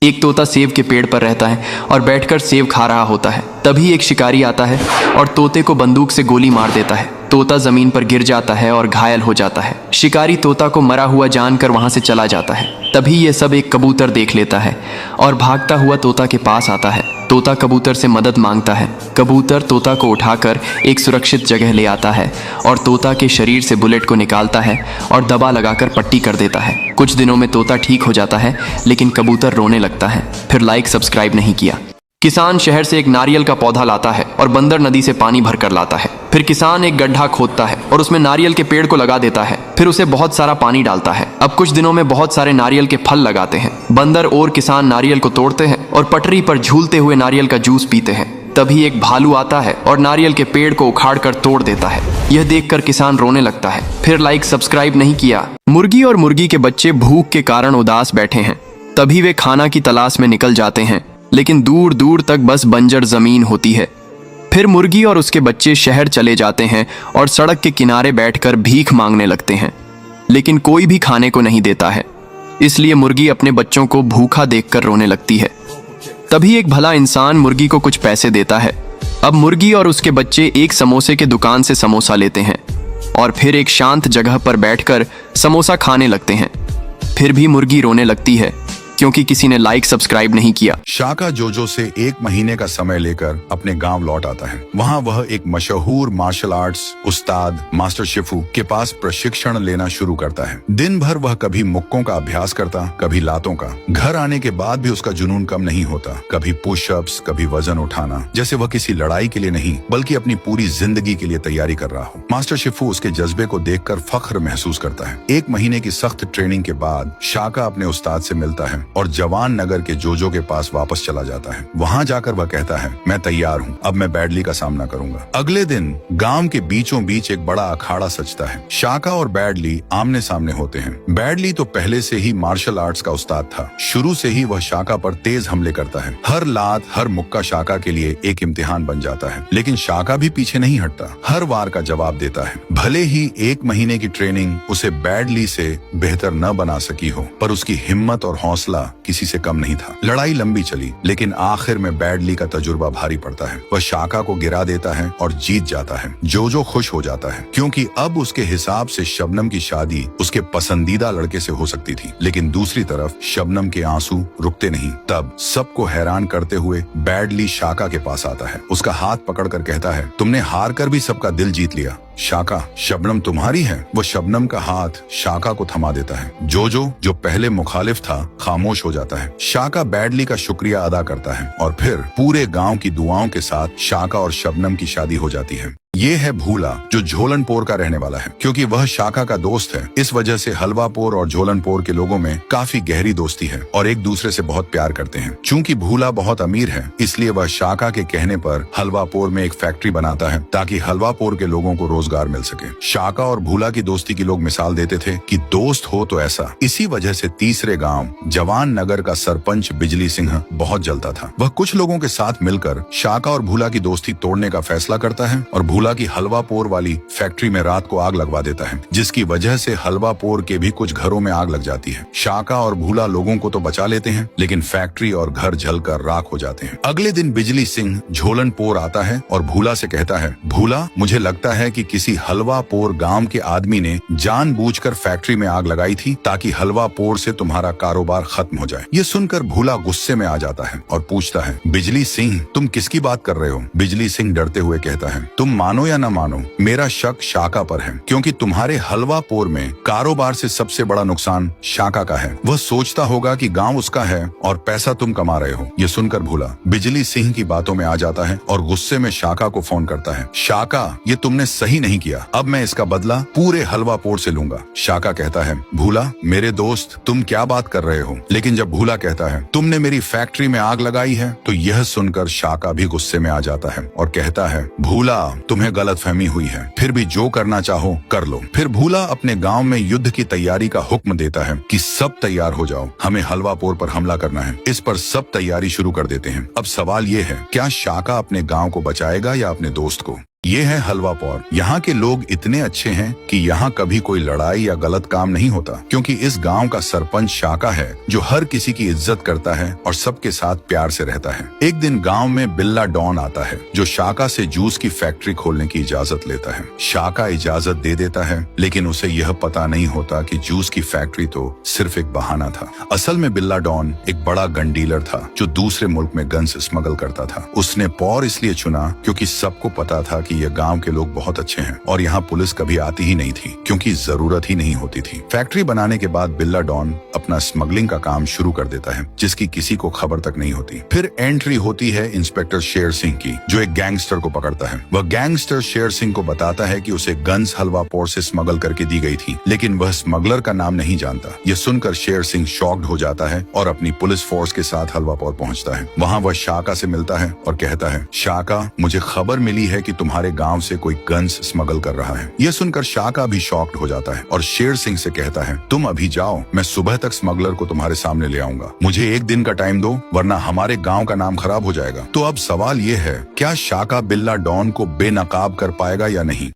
एक तोता सेब के पेड़ पर रहता है और बैठकर सेब खा रहा होता है। तभी एक शिकारी आता है और तोते को बंदूक से गोली मार देता है। तोता जमीन पर गिर जाता है और घायल हो जाता है। शिकारी तोता को मरा हुआ जानकर वहां से चला जाता है। तभी ये सब एक कबूतर देख लेता है और भागता हुआ तोता के पास आता है। तोता कबूतर से मदद मांगता है। कबूतर तोता को उठाकर एक सुरक्षित जगह ले आता है और तोता के शरीर से बुलेट को निकालता है और दबा लगाकर पट्टी कर देता है। कुछ दिनों में तोता ठीक हो जाता है, लेकिन कबूतर रोने लगता है। फिर लाइक सब्सक्राइब नहीं किया। किसान शहर से एक नारियल का पौधा लाता है और बंदर नदी से पानी भरकर लाता है। फिर किसान एक गड्ढा खोदता है और उसमें नारियल के पेड़ को लगा देता है। फिर उसे बहुत सारा पानी डालता है। अब कुछ दिनों में बहुत सारे नारियल के फल लगाते हैं। बंदर और किसान नारियल को तोड़ते हैं और पटरी पर झूलते हुए नारियल का जूस पीते हैं। तभी एक भालू आता है और नारियल के पेड़ को उखाड़कर तोड़ देता है। यह देखकर किसान रोने लगता है। फिर लाइक सब्सक्राइब नहीं किया। मुर्गी और मुर्गी के बच्चे भूख के कारण उदास बैठे हैं। तभी वे खाना की तलाश में निकल जाते हैं, लेकिन दूर दूर तक बस बंजर जमीन होती है। फिर मुर्गी और उसके बच्चे शहर चले जाते हैं और सड़क के किनारे बैठकर भीख मांगने लगते हैं, लेकिन कोई भी खाने को नहीं देता है। इसलिए मुर्गी अपने बच्चों को भूखा देखकर रोने लगती है। तभी एक भला इंसान मुर्गी को कुछ पैसे देता है। अब मुर्गी और उसके बच्चे एक समोसे के दुकान से समोसा लेते हैं और फिर एक शांत जगह पर बैठकर समोसा खाने लगते हैं। फिर भी मुर्गी रोने लगती है क्योंकि किसी ने लाइक सब्सक्राइब नहीं किया। शाका जोजो से 1 महीने का समय लेकर अपने गांव लौट आता है। वहां वह एक मशहूर मार्शल आर्ट्स उस्ताद मास्टर शिफू के पास प्रशिक्षण लेना शुरू करता है। दिन भर वह कभी मुक्कों का अभ्यास करता, कभी लातों का। घर आने के बाद भी उसका जुनून कम नहीं होता। कभी पुशअप्स, कभी वजन उठाना, जैसे वह किसी लड़ाई के लिए नहीं बल्कि अपनी पूरी जिंदगी के लिए तैयारी कर रहा हो। मास्टर शिफू उसके जज्बे को देखकर फख्र महसूस करता है। 1 महीने की सख्त ट्रेनिंग के बाद शाका अपने उस्ताद से मिलता है और जवान नगर के जोजो के पास वापस चला जाता है। वहां जाकर वह कहता है, मैं तैयार हूँ, अब मैं बैडली का सामना करूंगा। अगले दिन गांव के बीचों बीच एक बड़ा अखाड़ा सजता है। शाका और बैडली आमने सामने होते हैं। बैडली तो पहले से ही मार्शल आर्ट्स का उस्ताद था। शुरू से ही वह शाका पर तेज हमले करता है। हर लात, हर मुक्का शाका के लिए एक इम्तिहान बन जाता है, लेकिन शाका भी पीछे नहीं हटता। हर वार का जवाब देता है। भले ही 1 महीने की ट्रेनिंग उसे बैडली से बेहतर न बना सकी हो, पर उसकी हिम्मत और हौसला किसी से कम नहीं था। लड़ाई लंबी चली, लेकिन आखिर में बैडली का तजुर्बा भारी पड़ता है। वह शाका को गिरा देता है और जीत जाता है। जोजो खुश हो जाता है क्योंकि अब उसके हिसाब से शबनम की शादी उसके पसंदीदा लड़के से हो सकती थी। लेकिन दूसरी तरफ शबनम के आंसू रुकते नहीं। तब सबको हैरान करते हुए बैडली शाका के पास आता है। उसका हाथ पकड़कर कहता है, तुमने हार कर भी सबका दिल जीत लिया। शाका, शबनम तुम्हारी है। वो शबनम का हाथ शाका को थमा देता है। जोजो, जो पहले मुखालिफ था, खामोश हो जाता है। शाका बैडली का शुक्रिया अदा करता है और फिर पूरे गांव की दुआओं के साथ शाका और शबनम की शादी हो जाती है। ये है भूला, जो झोलनपोर का रहने वाला है। क्योंकि वह शाका का दोस्त है, इस वजह से हलवापोर और झोलनपोर के लोगों में काफी गहरी दोस्ती है और एक दूसरे से बहुत प्यार करते हैं। चूंकि भूला बहुत अमीर है, इसलिए वह शाका के कहने पर हलवापोर में एक फैक्ट्री बनाता है ताकि हलवापोर के लोगों को रोजगार मिल सके। शाका और भूला की दोस्ती की लोग मिसाल देते थे कि दोस्त हो तो ऐसा। इसी वजह से तीसरे गाँव जवान नगर का सरपंच बिजली सिंह बहुत जलता था। वह कुछ लोगों के साथ मिलकर शाका और भूला की दोस्ती तोड़ने का फैसला करता है और भूला की हलवापोर वाली फैक्ट्री में रात को आग लगवा देता है, जिसकी वजह से हलवापोर के भी कुछ घरों में आग लग जाती है। शाका और भूला लोगों को तो बचा लेते हैं, लेकिन फैक्ट्री और घर जलकर राख हो जाते हैं। अगले दिन बिजली सिंह झोलनपोर आता है और भूला से कहता है, भूला, मुझे लगता है कि किसी हलवापोर गांव के आदमी ने जानबूझकर फैक्ट्री में आग लगाई थी ताकि हलवापोर से तुम्हारा कारोबार खत्म हो जाए। ये सुनकर भूला गुस्से में आ जाता है और पूछता है, बिजली सिंह, तुम किसकी बात कर रहे हो? बिजली सिंह डरते हुए कहता है, तुम मानो या न मानो, मेरा शक शाका पर है, क्योंकि तुम्हारे हलवापोर में कारोबार से सबसे बड़ा नुकसान शाका का है। वह सोचता होगा कि गांव उसका है और पैसा तुम कमा रहे हो। ये सुनकर भूला बिजली सिंह की बातों में आ जाता है और गुस्से में शाका को फोन करता है, शाका, ये तुमने सही नहीं किया। अब मैं इसका बदला पूरे हलवापोर से लूंगा। शाका कहता है, भूला, मेरे दोस्त, तुम क्या बात कर रहे हो? लेकिन जब भूला कहता है, तुमने मेरी फैक्ट्री में आग लगाई है, तो यह सुनकर शाका भी गुस्से में आ जाता है और कहता है, भूला, तुम्हें गलतफहमी हुई है, फिर भी जो करना चाहो कर लो। फिर भूला अपने गांव में युद्ध की तैयारी का हुक्म देता है कि सब तैयार हो जाओ, हमें हलवापोर पर हमला करना है। इस पर सब तैयारी शुरू कर देते हैं। अब सवाल ये है, क्या शाका अपने गांव को बचाएगा या अपने दोस्त को? ये है हलवापौर। यहाँ के लोग इतने अच्छे हैं कि यहाँ कभी कोई लड़ाई या गलत काम नहीं होता, क्योंकि इस गांव का सरपंच शाका है जो हर किसी की इज्जत करता है और सबके साथ प्यार से रहता है। एक दिन गांव में बिल्ला डॉन आता है जो शाका से जूस की फैक्ट्री खोलने की इजाजत लेता है। शाका इजाजत दे देता है, लेकिन उसे यह पता नहीं होता कि जूस की फैक्ट्री तो सिर्फ एक बहाना था। असल में बिल्ला डॉन एक बड़ा गन डीलर था जो दूसरे मुल्क में गन स्मगल करता था। उसने पौर इसलिए चुना क्योंकि सबको पता था कि यह गांव के लोग बहुत अच्छे हैं और यहाँ पुलिस कभी आती ही नहीं थी, क्योंकि जरूरत ही नहीं होती थी। फैक्ट्री बनाने के बाद बिल्ला डॉन अपना स्मगलिंग का काम शुरू कर देता है, जिसकी किसी को खबर तक नहीं होती। फिर एंट्री होती है इंस्पेक्टर शेर सिंह की, जो एक गैंगस्टर को पकड़ता है। वह गैंगस्टर शेर सिंह को बताता है कि उसे गन्स हलवापोर से स्मगल करके दी गई थी, लेकिन वह स्मगलर का नाम नहीं जानता। यह सुनकर शेर सिंह शॉक्ड हो जाता है और अपनी पुलिस फोर्स के साथ हलवापोर पहुंचता है। वहां वह शाका से मिलता है और कहता है, शाका, मुझे खबर मिली है कि तुम्हारे गांव से कोई गन्स स्मगल कर रहा है। यह सुनकर शाका भी शॉक्ड हो जाता है और शेर सिंह से कहता है, तुम अभी जाओ, मैं सुबह तक स्मगलर को तुम्हारे सामने ले आऊंगा। मुझे एक दिन का टाइम दो, वरना हमारे गांव का नाम खराब हो जाएगा। तो अब सवाल ये है, क्या शाका बिल्ला डॉन को बेनकाब कर पाएगा या नहीं?